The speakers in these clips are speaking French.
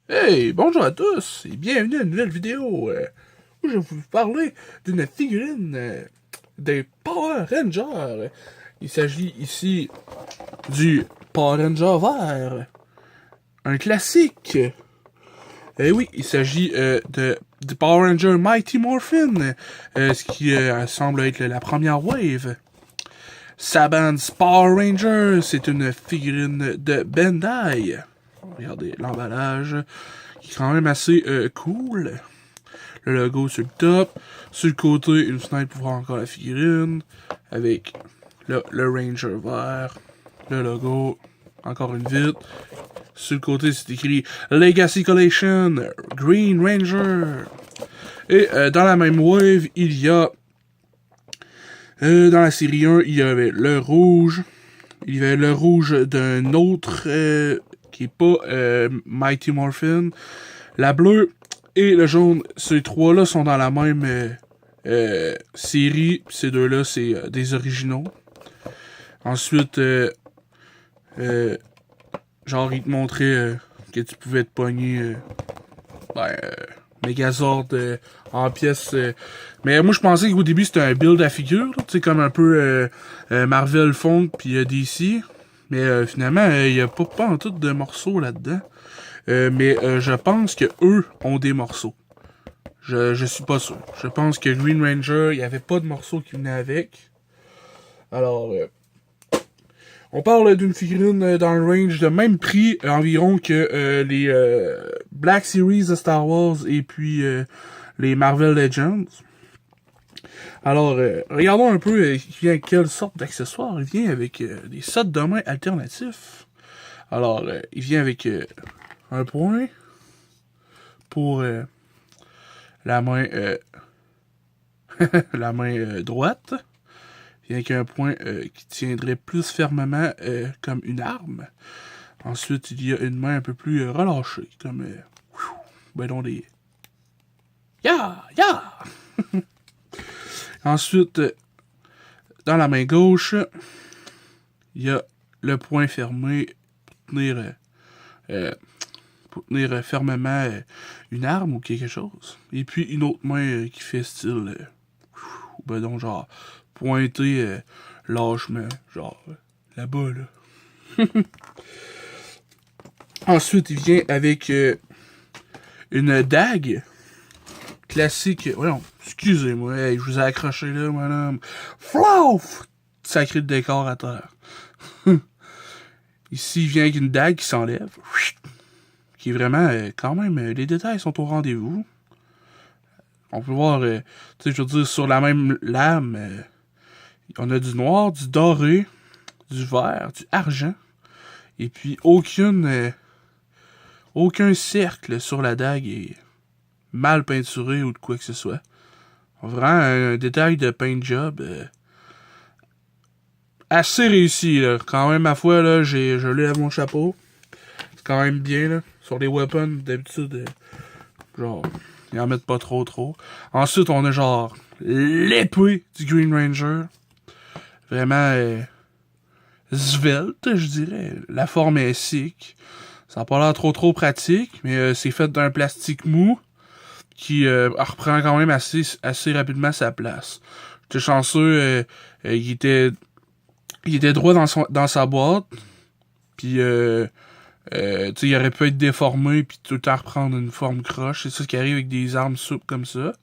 Hey, bonjour à tous et bienvenue à une nouvelle vidéo où je vais vous parler d'une figurine des Power Rangers. Il s'agit ici du Power Ranger vert, un classique. Et oui, il s'agit du Power Ranger Mighty Morphin, ce qui semble être la première wave. Saban's Power Ranger, c'est une figurine de Bandai. Regardez l'emballage, qui est quand même assez cool. Le logo sur le top. Sur le côté, une fenêtre pour voir encore la figurine. Avec le Ranger vert. Le logo. Encore une vitre. Sur le côté, c'est écrit Legacy Collection Green Ranger. Et dans la même wave, il y a dans la série 1, il y avait le rouge. Il y avait le rouge d'un autre qui est pas Mighty Morphin. La bleue et le jaune, ces trois-là sont dans la même série. Ces deux-là, c'est des originaux. Ensuite, genre, il te montrait que tu pouvais te pogner Megazord en pièces. Mais moi, je pensais qu'au début, c'était un build à figure. Tu sais, comme un peu Marvel font puis DC. Mais finalement, il n'y a pas en tout de morceaux là-dedans. Mais je pense que eux ont des morceaux. Je suis pas sûr. Je pense que Green Ranger, il n'y avait pas de morceaux qui venaient avec. Alors, on parle d'une figurine dans le range de même prix environ que les Black Series de Star Wars et puis les Marvel Legends. Alors, regardons un peu il vient avec quelle sorte d'accessoires. Il vient avec des sets de main alternatifs. Alors, il vient avec un point pour la main la main droite. Il vient avec un point qui tiendrait plus fermement comme une arme. Ensuite, il y a une main un peu plus relâchée, comme ben non des ya ya. Ensuite, dans la main gauche, il y a le point fermé pour tenir fermement une arme ou quelque chose. Et puis une autre main qui fait style ben donc genre pointer lâchement, genre là-bas là. Ensuite, il vient avec une dague classique. Voyons, excusez-moi, hey, je vous ai accroché là, madame. Flouf! Sacré de décor à terre. Ici, il vient avec une dague qui s'enlève. Qui est vraiment, quand même, les détails sont au rendez-vous. On peut voir, tu sais, je veux dire, sur la même lame, on a du noir, du doré, du vert, du argent. Et puis, aucun cercle sur la dague est mal peinturé ou de quoi que ce soit. Vraiment un détail de paint job assez réussi, là. Quand même, ma foi, là, je lève mon chapeau. C'est quand même bien, là. Sur les weapons, d'habitude, genre, ils en mettent pas trop. Ensuite, on a genre l'épée du Green Ranger. Vraiment svelte, je dirais. La forme est sick. Ça n'a pas l'air trop pratique, mais c'est fait d'un plastique mou qui reprend quand même assez rapidement sa place. J'étais chanceux, il était droit dans sa boîte, puis tu sais, il aurait pu être déformé puis tout le temps reprendre une forme croche. C'est ça qui arrive avec des armes souples comme ça.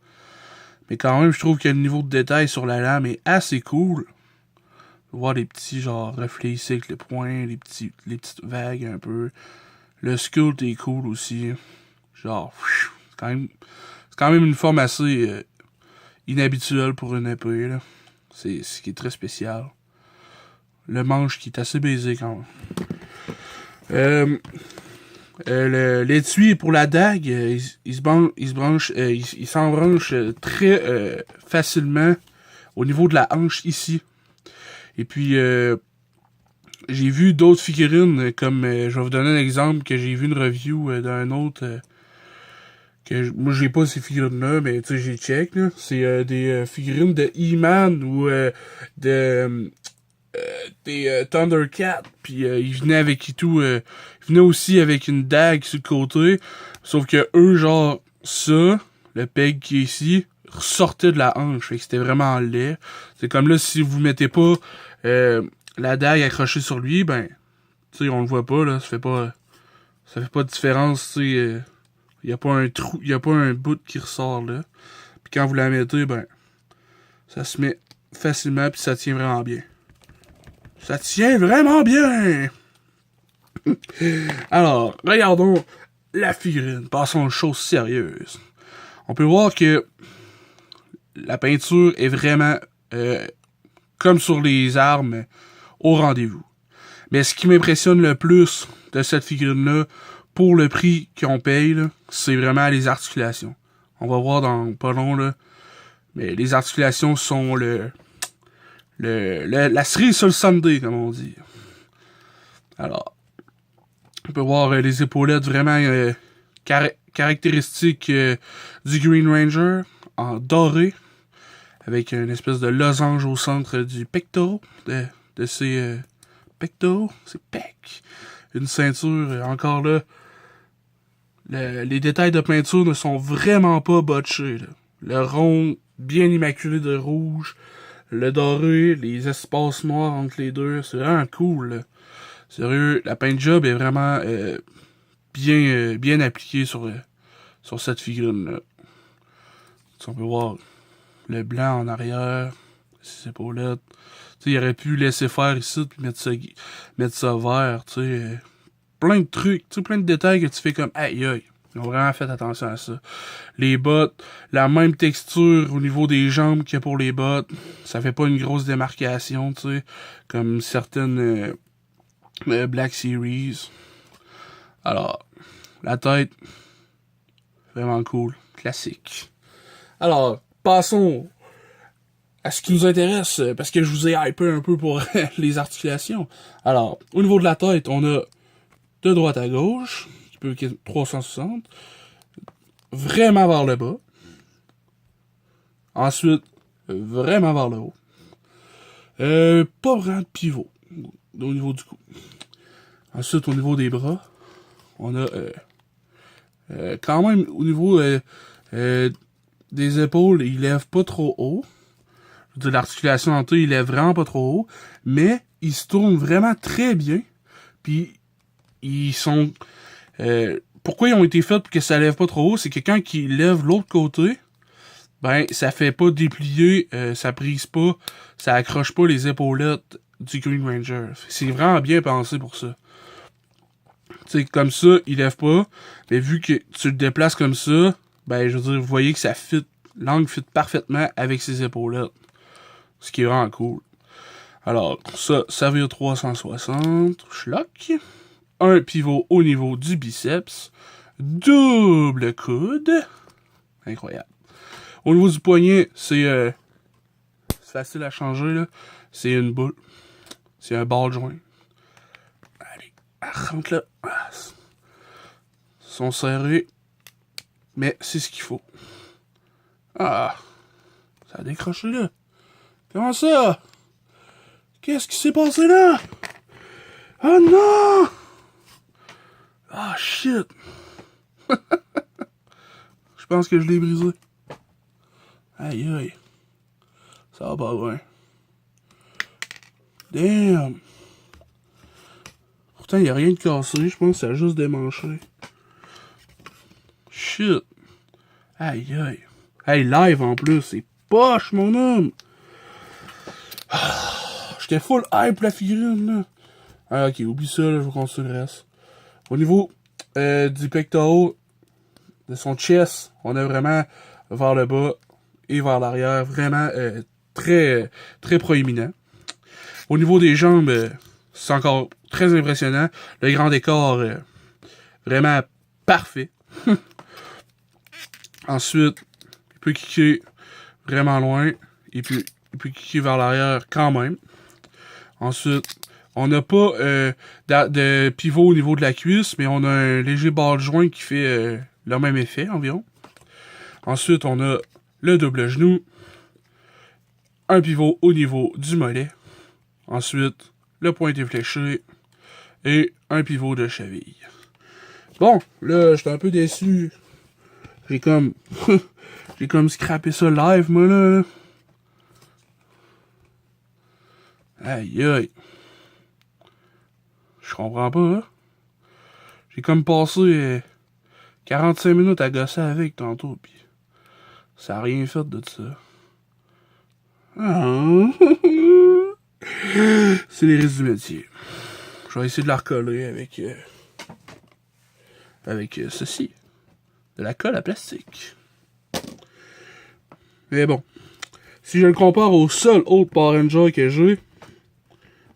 Mais quand même, je trouve que le niveau de détail sur la lame est assez cool. Voir les petits genre reflets ici avec le point, les petites vagues un peu. Le sculpt est cool aussi. Genre, c'est quand même une forme assez inhabituelle pour une épée, là. C'est ce qui est très spécial. Le manche qui est assez baisé quand même. L'étui pour la dague, il s'embranche très facilement au niveau de la hanche ici. Et puis, j'ai vu d'autres figurines, comme je vais vous donner un exemple que j'ai vu une review d'un autre. Moi, j'ai pas ces figurines-là, mais tu sais, j'ai check, là. C'est des figurines de He-Man ou de des Thundercats, puis il venait avec et tout, il venait aussi avec une dague sur le côté, sauf que eux, genre, ça, le peg qui est ici, ressortait de la hanche, fait que c'était vraiment laid. C'est comme là, si vous mettez pas la dague accrochée sur lui, ben, tu sais, on le voit pas, là, ça fait pas de différence, tu sais, y a pas un trou, y a pas un bout qui ressort, là. Puis quand vous la mettez, ben, ça se met facilement, puis ça tient vraiment bien. Ça tient vraiment bien! Alors, regardons la figurine. Passons aux choses sérieuses. On peut voir que la peinture est vraiment, comme sur les armes, au rendez-vous. Mais ce qui m'impressionne le plus de cette figurine-là, pour le prix qu'on paye, c'est vraiment les articulations. On va voir dans pas long, là. Mais les articulations sont la cerise sur le sundae, comme on dit. Alors, on peut voir les épaulettes vraiment caractéristiques du Green Ranger, en doré, avec une espèce de losange au centre du pectoral, de ses pectoraux, ses pecs. Une ceinture, encore là, les détails de peinture ne sont vraiment pas botchés, là. Le rond bien immaculé de rouge, le doré, les espaces noirs entre les deux, c'est vraiment cool, là. Sérieux, la paint job est vraiment bien appliquée sur cette figurine-là. On peut voir le blanc en arrière, ses épaulettes. Tu sais, il aurait pu laisser faire ici puis mettre ça vert, tu sais. Plein de trucs, tu sais, plein de détails que tu fais comme aïe aïe. Ils ont vraiment fait attention à ça. Les bottes, la même texture au niveau des jambes qu'il y a pour les bottes. Ça fait pas une grosse démarcation, tu sais, comme certaines Black Series. Alors, la tête, vraiment cool, classique. Alors, passons à ce qui nous intéresse, parce que je vous ai hypé un peu pour les articulations. Alors, au niveau de la tête, on a de droite à gauche, qui peut être 360, vraiment vers le bas. Ensuite, vraiment vers le haut. Pas vraiment de pivot au niveau du cou. Ensuite, au niveau des bras, on a quand même au niveau des épaules, il lève pas trop haut. Je veux dire, l'articulation entre eux, il lève vraiment pas trop haut, mais ils se tournent vraiment très bien. Puis ils sont pourquoi ils ont été faits pour que ça lève pas trop haut, c'est que quand ils lèvent l'autre côté, ben ça fait pas déplier, ça brise pas, ça accroche pas les épaulettes du Green Ranger. C'est vraiment bien pensé pour ça. Tu sais, comme ça, il lève pas, mais vu que tu le déplaces comme ça, ben je veux dire, vous voyez que ça fit, l'angle fit parfaitement avec ses épaulettes. Ce qui est vraiment cool. Alors, ça veut 360, schlock. Un pivot au niveau du biceps. Double coude. Incroyable. Au niveau du poignet, c'est facile à changer, là. C'est une boule. C'est un ball joint. Allez, rentre là. Ils sont serrés. Mais c'est ce qu'il faut. Ah, ça a décroché, là. Comment ça? Qu'est-ce qui s'est passé là? Oh non! Ah, shit! Je pense que je l'ai brisé. Aïe aïe. Ça va pas loin. Damn! Pourtant, il n'y a rien de cassé. Je pense que ça a juste démanché. Shit! Aïe aïe. Hey, live en plus. C'est poche, mon homme! J'étais full hype la figurine, là. Ah, ok, oublie ça, là, je vais construire le reste. Au niveau du pectoral, de son chest, on a vraiment vers le bas et vers l'arrière, vraiment très, très proéminent. Au niveau des jambes, c'est encore très impressionnant. Le grand écart, vraiment parfait. Ensuite, il peut kicker vraiment loin, et puis il peut kicker vers l'arrière quand même. Ensuite, on n'a pas de pivot au niveau de la cuisse, mais on a un léger ball joint qui fait le même effet environ. Ensuite, on a le double genou, un pivot au niveau du mollet. Ensuite, le pointé fléché. Et un pivot de cheville. Bon, là, j'étais un peu déçu. J'ai comme... j'ai comme scrappé ça live, moi, là. Aïe, aïe. Je comprends pas, hein. J'ai comme passé 45 minutes à gosser avec tantôt, pis ça a rien fait de ça. Ah. C'est les risques du métier. Je vais essayer de la recoller avec ceci. De la colle à plastique. Mais bon. Si je le compare au seul autre Power Ranger que j'ai,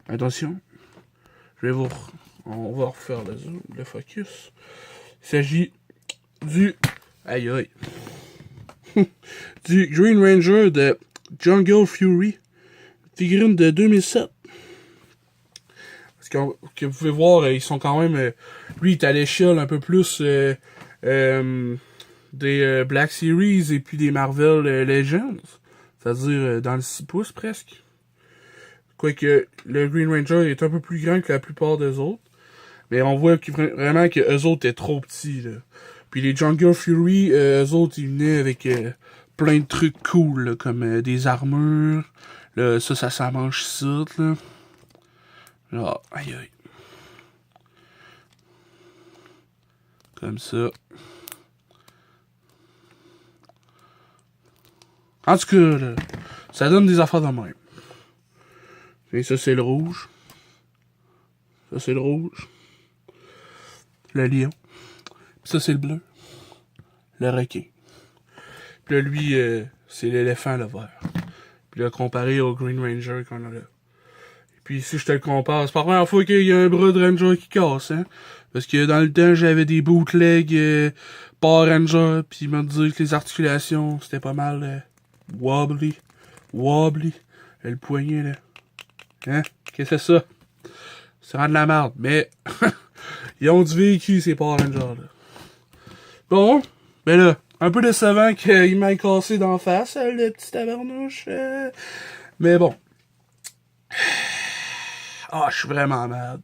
attention, on va refaire le zoom, le focus. Il s'agit du, aïe aïe, du Green Ranger de Jungle Fury, figurine de 2007. Parce que vous pouvez voir, ils sont quand même, lui il est à l'échelle un peu plus des Black Series et puis des Marvel Legends. C'est-à-dire dans le 6 pouces presque. Quoique le Green Ranger est un peu plus grand que la plupart des autres. Mais on voit vraiment que eux autres étaient trop petits. Là. Puis les Jungle Fury, eux autres, ils venaient avec plein de trucs cool, là, comme des armures. Là, ça mange ça, là. Genre, aïe aïe. Comme ça. En tout cas, là, ça donne des affaires de même. Et ça, c'est le rouge. Ça, c'est le rouge. Le lion. Ça, c'est le bleu. Le requin. Puis là, lui, c'est l'éléphant, le vert. Puis là, comparé au Green Ranger qu'on a là. Et puis si je te le compare, c'est pas la première fois qu'il y a un bras de Ranger qui casse, hein. Parce que dans le temps, j'avais des bootlegs Power Ranger, puis il m'a dit que les articulations, c'était pas mal wobbly. Le poignet, là. Hein? Qu'est-ce que c'est ça? C'est vraiment de la merde, mais ils ont du vécu, ces Power Rangers, là. Bon, ben là, un peu décevant qu'il m'aille cassé d'en face, le petit tabarnouche. Mais bon. Ah, je suis vraiment malade.